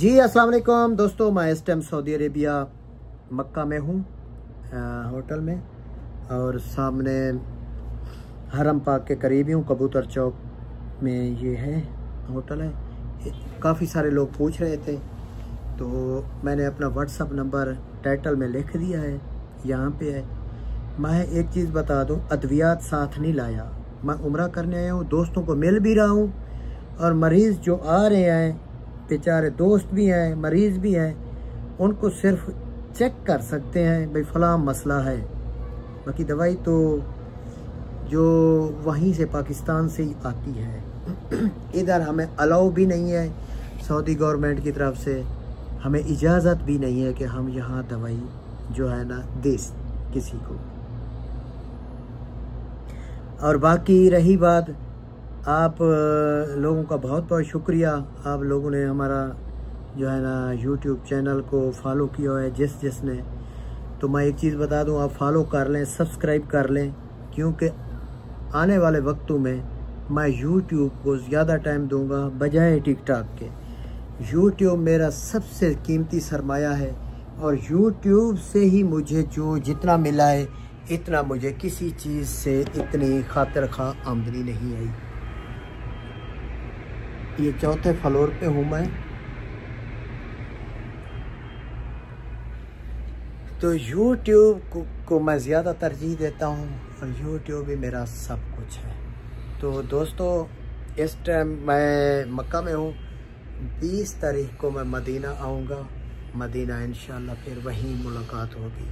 जी अस्सलाम वालेकुम दोस्तों, मैं इस टाइम सऊदी अरेबिया मक्का में हूँ, होटल में, और सामने हरम पाक के करीब ही हूँ। कबूतर चौक में ये है होटल है। काफ़ी सारे लोग पूछ रहे थे तो मैंने अपना व्हाट्सअप नंबर टाइटल में लिख दिया है, यहाँ पे है। मैं एक चीज़ बता दूँ, अद्वियात साथ नहीं लाया। मैं उम्रा करने आया हूँ, दोस्तों को मिल भी रहा हूँ, और मरीज़ जो आ रहे हैं बेचारे दोस्त भी हैं, मरीज़ भी हैं, उनको सिर्फ चेक कर सकते हैं भाई फ़लाँ मसला है। बाकी दवाई तो जो वहीं से पाकिस्तान से ही आती है। इधर हमें अलाउ भी नहीं है सऊदी गवर्नमेंट की तरफ से, हमें इजाज़त भी नहीं है कि हम यहाँ दवाई जो है ना दे किसी को। और बाकी रही बात, आप लोगों का बहुत बहुत शुक्रिया। आप लोगों ने हमारा जो है ना YouTube चैनल को फॉलो किया है, जिसने। तो मैं एक चीज़ बता दूं, आप फॉलो कर लें, सब्सक्राइब कर लें, क्योंकि आने वाले वक्तों में मैं YouTube को ज़्यादा टाइम दूंगा बजाय टिकटॉक के। YouTube मेरा सबसे कीमती सरमाया है, और YouTube से ही मुझे जो जितना मिला है, इतना मुझे किसी चीज़ से इतनी खातिर खा आमदनी नहीं आई। ये चौथे फ्लोर पे हूँ मैं। तो YouTube को मैं ज़्यादा तरजीह देता हूँ, और YouTube ही मेरा सब कुछ है। तो दोस्तों, इस टाइम मैं मक्का में हूँ। 20 तारीख को मैं मदीना आऊँगा। मदीना इंशाल्लाह फिर वहीं मुलाकात होगी।